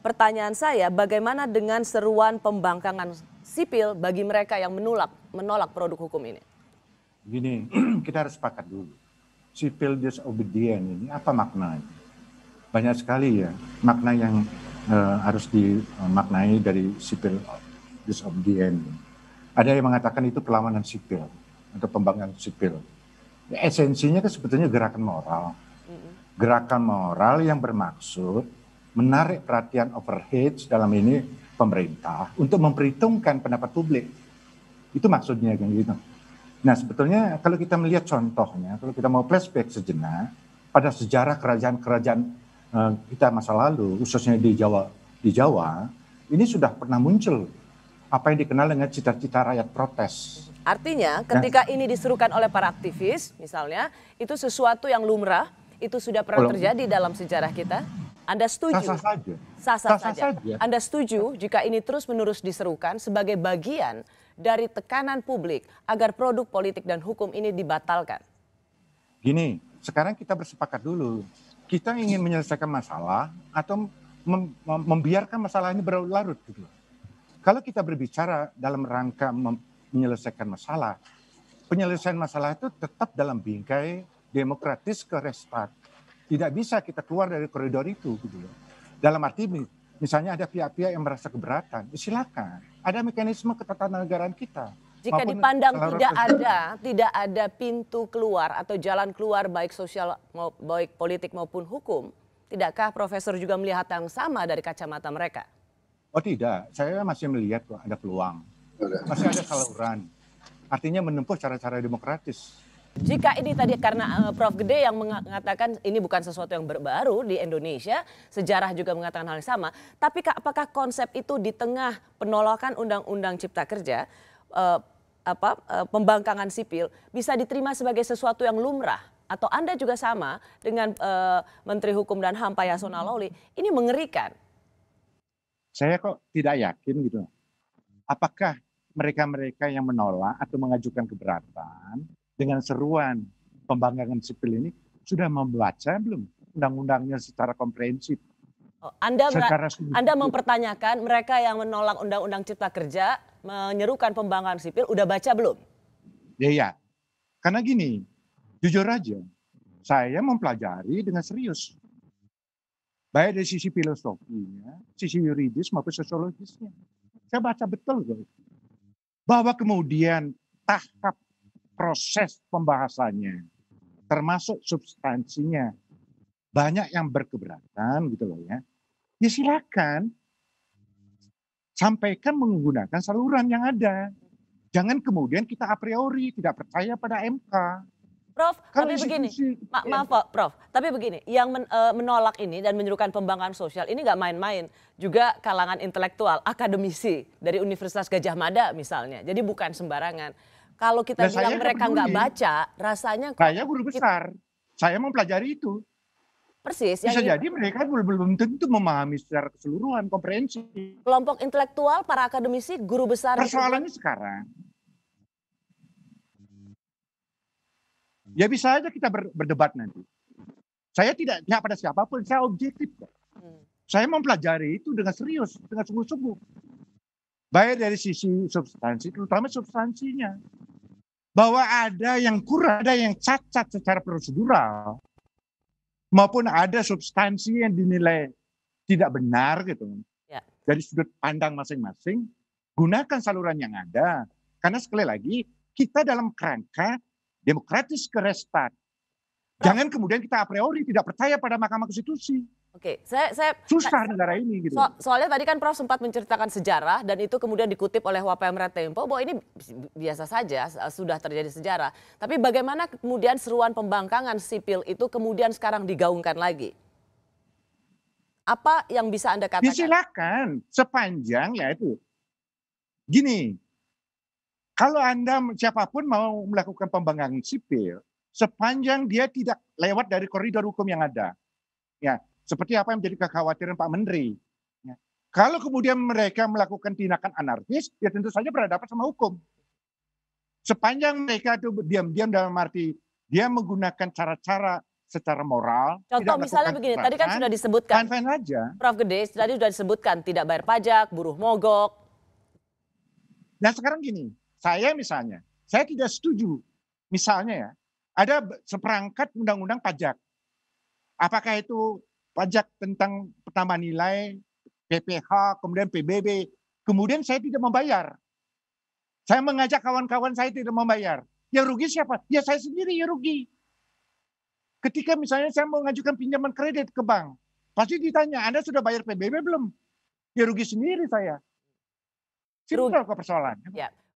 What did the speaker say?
pertanyaan saya, bagaimana dengan seruan pembangkangan sipil bagi mereka yang menolak produk hukum ini? Gini, kita harus sepakat dulu. Civil disobedience ini apa maknanya? Banyak sekali ya makna yang harus dimaknai dari civil disobedience. Ada yang mengatakan itu perlawanan sipil atau pembangkangan sipil. Ya, esensinya kan sebetulnya gerakan moral. Gerakan moral yang bermaksud menarik perhatian overheads, dalam ini pemerintah, untuk memperhitungkan pendapat publik. Itu maksudnya kan gitu. Nah sebetulnya kalau kita melihat contohnya, kalau kita mau flashback sejenak pada sejarah kerajaan-kerajaan kita masa lalu, khususnya di Jawa, ini sudah pernah muncul apa yang dikenal dengan cita-cita rakyat protes. Artinya ketika ini diserukan oleh para aktivis misalnya, itu sesuatu yang lumrah, itu sudah pernah terjadi dalam sejarah kita? Anda setuju? Sah-sah saja. Anda setuju jika ini terus-menerus diserukan sebagai bagian dari tekanan publik agar produk politik dan hukum ini dibatalkan? Gini, sekarang kita bersepakat dulu. Kita ingin menyelesaikan masalah atau membiarkan masalah ini berlarut gitu. Kalau kita berbicara dalam rangka menyelesaikan masalah, penyelesaian masalah itu tetap dalam bingkai demokratis ke restart. Tidak bisa kita keluar dari koridor itu gitu loh. Dalam arti misalnya ada pihak-pihak yang merasa keberatan, silakan. Ada mekanisme ketatanegaraan kita. Jika dipandang tidak ada pintu keluar atau jalan keluar baik sosial, baik politik maupun hukum, tidakkah Profesor juga melihat yang sama dari kacamata mereka? Oh tidak, saya masih melihat kok ada peluang. Masih ada saluran. Artinya menempuh cara-cara demokratis. Jika ini tadi karena Prof. Gede yang mengatakan ini bukan sesuatu yang baru di Indonesia, sejarah juga mengatakan hal yang sama. Tapi apakah konsep itu di tengah penolakan Undang-Undang Cipta Kerja, pembangkangan sipil bisa diterima sebagai sesuatu yang lumrah? Atau Anda juga sama dengan Menteri Hukum dan HAM Pak Yasona Lawli, ini mengerikan? Saya kok tidak yakin gitu. Apakah mereka-mereka yang menolak atau mengajukan keberatan dengan seruan pembangkangan sipil ini sudah membaca belum undang-undangnya secara komprehensif? Anda mempertanyakan mereka yang menolak Undang-Undang Cipta Kerja menyerukan pembangkangan sipil udah baca belum? Ya, karena gini, jujur aja, saya mempelajari dengan serius. Baik dari sisi filosofinya, sisi yuridis maupun sosiologisnya. Saya baca betul bahwa kemudian tahap proses pembahasannya, termasuk substansinya, banyak yang berkeberatan gitu loh ya. Ya silakan sampaikan menggunakan saluran yang ada. Jangan kemudian kita a priori tidak percaya pada MK. Prof, tapi begini, maaf Prof, tapi begini, yang menolak ini dan menyerukan pembangkangan sosial ini nggak main-main, juga kalangan intelektual, akademisi dari Universitas Gadjah Mada misalnya, jadi bukan sembarangan. Kalau kita bilang mereka nggak baca, rasanya saya guru besar, saya mempelajari itu. Persis. Bisa jadi mereka belum tentu memahami secara keseluruhan, komprehensif. Kelompok intelektual, para akademisi, guru besar. Persoalannya sekarang, ya bisa aja kita berdebat nanti. Saya tidak pada siapapun, saya objektif kok. Saya mempelajari itu dengan serius, dengan sungguh-sungguh. Baik dari sisi substansi, terutama substansinya. Bahwa ada yang kurang, ada yang cacat secara prosedural. Maupun ada substansi yang dinilai tidak benar gitu. Ya. Dari sudut pandang masing-masing, gunakan saluran yang ada. Karena sekali lagi, kita dalam kerangka demokratis ke restart. Jangan kemudian kita a priori tidak percaya pada Mahkamah Konstitusi. Oke, susah negara ini gitu. Soalnya tadi kan Prof sempat menceritakan sejarah dan itu kemudian dikutip oleh Wapemret Tempo bahwa ini biasa saja sudah terjadi sejarah. Tapi bagaimana kemudian seruan pembangkangan sipil itu kemudian sekarang digaungkan lagi? Apa yang bisa Anda katakan? Silakan, sepanjang ya itu. Gini, kalau Anda siapapun mau melakukan pembangkangan sipil, sepanjang dia tidak lewat dari koridor hukum yang ada. Ya, seperti apa yang menjadi kekhawatiran Pak Menteri. Ya. Kalau kemudian mereka melakukan tindakan anarkis, ya tentu saja berhadapan sama hukum. Sepanjang mereka itu diam-diam dalam arti dia menggunakan cara-cara secara moral. Contoh misalnya begini, tadi kan sudah disebutkan. Fine-fine aja. Prof Gede, tadi sudah disebutkan tidak bayar pajak, buruh mogok. Nah sekarang gini, saya tidak setuju. Misalnya ya, ada seperangkat undang-undang pajak. Apakah itu pajak tentang pertambahan nilai, PPh, kemudian PBB, kemudian saya tidak membayar. Saya mengajak kawan-kawan saya tidak membayar. Yang rugi siapa? Ya saya sendiri yang rugi. Ketika misalnya saya mau mengajukan pinjaman kredit ke bank, pasti ditanya, Anda sudah bayar PBB belum? Ya rugi sendiri saya. Simpel kok persoalan. Ya.